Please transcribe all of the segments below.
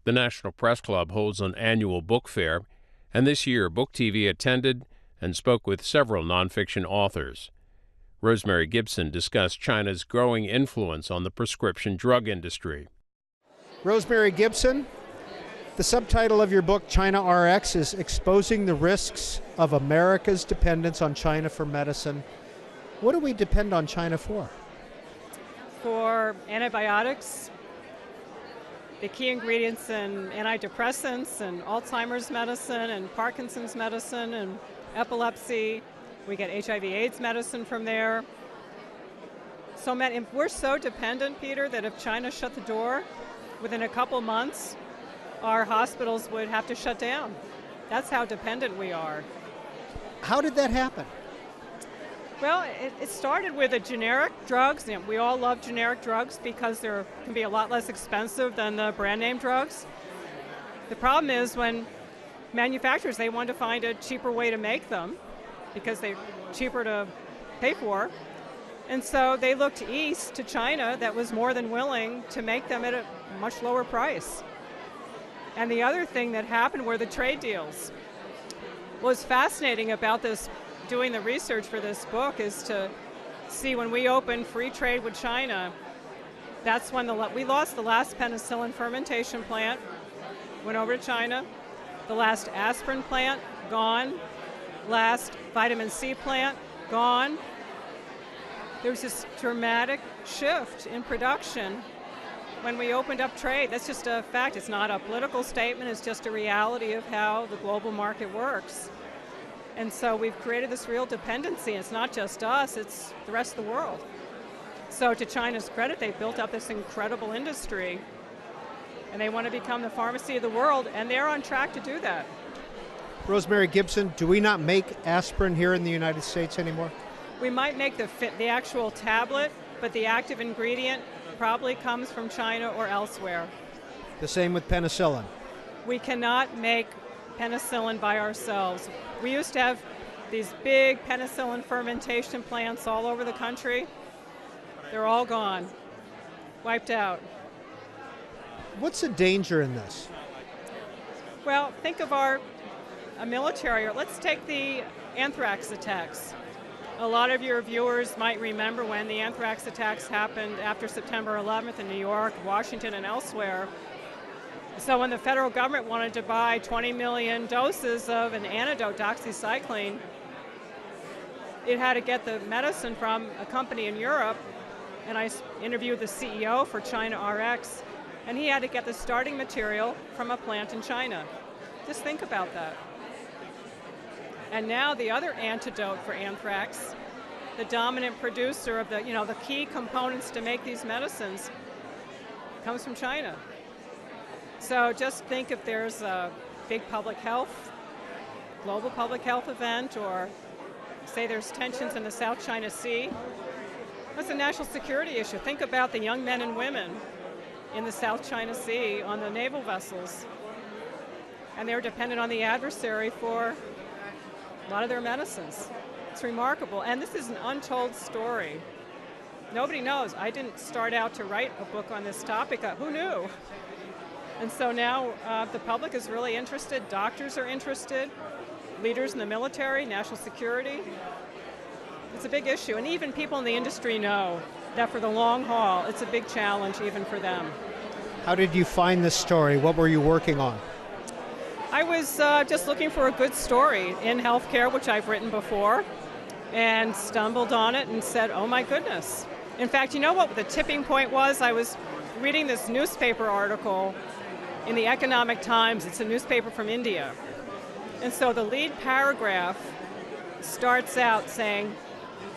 The National Press Club holds an annual book fair, and this year Book TV attended and spoke with several nonfiction authors. Rosemary Gibson discussed China's growing influence on the prescription drug industry. Rosemary Gibson, the subtitle of your book, China RX, is Exposing the Risks of America's Dependence on China for Medicine. What do we depend on China for? For antibiotics, the key ingredients in antidepressants and Alzheimer's medicine and Parkinson's medicine and epilepsy. We get HIV/AIDS medicine from there. So we're so dependent, Peter, that if China shut the door, within a couple months, our hospitals would have to shut down. That's how dependent we are. How did that happen? Well, it started with the generic drugs. You know, we all love generic drugs because they can be a lot less expensive than the brand name drugs. The problem is when manufacturers, they want to find a cheaper way to make them because they're cheaper to pay for. And so they looked east to China that was more than willing to make them at a much lower price. And the other thing that happened were the trade deals. What's fascinating about this, doing the research for this book, is to see when we opened free trade with China, that's when we lost the last penicillin fermentation plant, went over to China, the last aspirin plant, gone, last vitamin C plant, gone. There was this dramatic shift in production when we opened up trade. That's just a fact. It's not a political statement. It's just a reality of how the global market works. And so we've created this real dependency. It's not just us, it's the rest of the world. So to China's credit, they've built up this incredible industry, and they want to become the pharmacy of the world, and they're on track to do that. Rosemary Gibson, do we not make aspirin here in the United States anymore? We might make the actual tablet, but the active ingredient probably comes from China or elsewhere. The same with penicillin. We cannot make penicillin by ourselves. We used to have these big penicillin fermentation plants all over the country. They're all gone, wiped out. What's the danger in this? Well, think of our military. Let's take the anthrax attacks. A lot of your viewers might remember when the anthrax attacks happened after September 11th in New York, Washington, and elsewhere. So when the federal government wanted to buy 20 million doses of an antidote, doxycycline, it had to get the medicine from a company in Europe, and I interviewed the CEO for China RX, and he had to get the starting material from a plant in China. Just think about that. And now the other antidote for anthrax, the dominant producer of the key components to make these medicines, comes from China. So just think if there's a big global public health event, or say there's tensions in the South China Sea, that's a national security issue. Think about the young men and women in the South China Sea on the naval vessels. And they're dependent on the adversary for a lot of their medicines. It's remarkable. And this is an untold story. Nobody knows. I didn't start out to write a book on this topic. Who knew? And so now the public is really interested. Doctors are interested. Leaders in the military, national security. It's a big issue. And even people in the industry know that for the long haul, it's a big challenge even for them. How did you find this story? What were you working on? I was just looking for a good story in healthcare, which I've written before, and stumbled on it and said, oh my goodness. In fact, you know what the tipping point was? I was reading this newspaper article in the Economic Times. It's a newspaper from India. And so the lead paragraph starts out saying,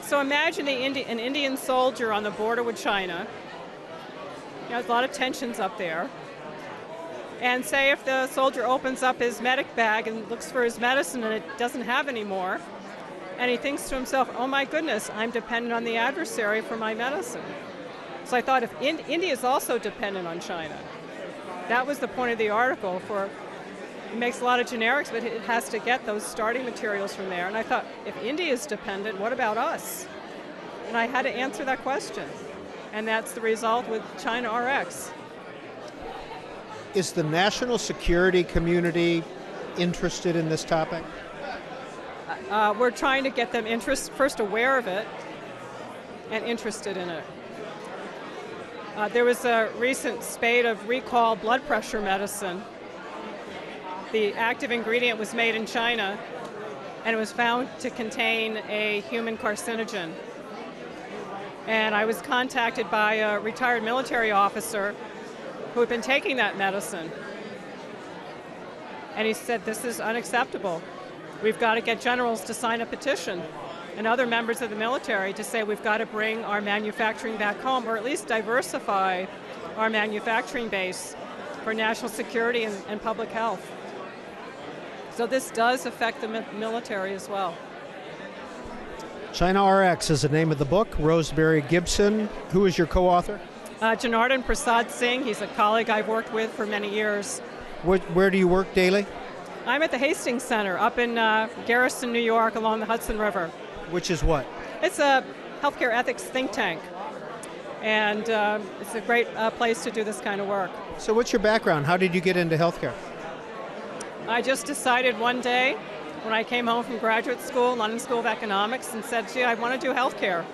so imagine an Indian soldier on the border with China. There's a lot of tensions up there. And say if the soldier opens up his medic bag and looks for his medicine and it doesn't have any more, and he thinks to himself, oh my goodness, I'm dependent on the adversary for my medicine. So I thought if India is also dependent on China. That was the point of the article. It makes a lot of generics, but it has to get those starting materials from there. And I thought, if India is dependent, what about us? And I had to answer that question. And that's the result with China RX. Is the national security community interested in this topic? We're trying to get them first aware of it and interested in it. There was a recent spate of recalled blood pressure medicine. The active ingredient was made in China, and it was found to contain a human carcinogen. And I was contacted by a retired military officer who had been taking that medicine. And he said, this is unacceptable. We've got to get generals to sign a petition and other members of the military to say we've got to bring our manufacturing back home, or at least diversify our manufacturing base for national security and public health. So this does affect the military as well. China RX is the name of the book. Rosemary Gibson, who is your co-author? Janardhan Prasad Singh, he's a colleague I've worked with for many years. Where do you work daily? I'm at the Hastings Center up in Garrison, New York, along the Hudson River. Which is what? It's a healthcare ethics think tank, and it's a great place to do this kind of work. So what's your background? How did you get into healthcare? I just decided one day when I came home from graduate school, London School of Economics, and said, gee, I want to do healthcare.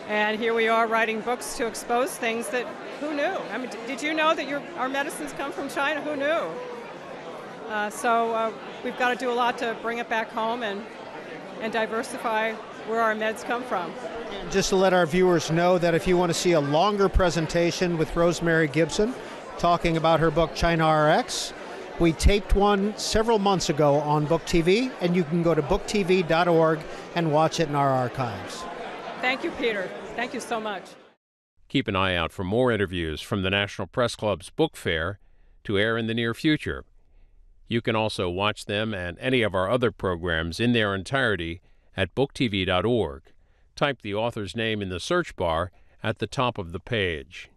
And here we are writing books to expose things that, who knew? I mean, did you know that our medicines come from China? Who knew? So we've got to do a lot to bring it back home and diversify where our meds come from. And just to let our viewers know that if you want to see a longer presentation with Rosemary Gibson talking about her book, China RX, we taped one several months ago on Book TV, and you can go to booktv.org and watch it in our archives. Thank you, Peter. Thank you so much. Keep an eye out for more interviews from the National Press Club's book fair to air in the near future. You can also watch them and any of our other programs in their entirety at booktv.org. Type the author's name in the search bar at the top of the page.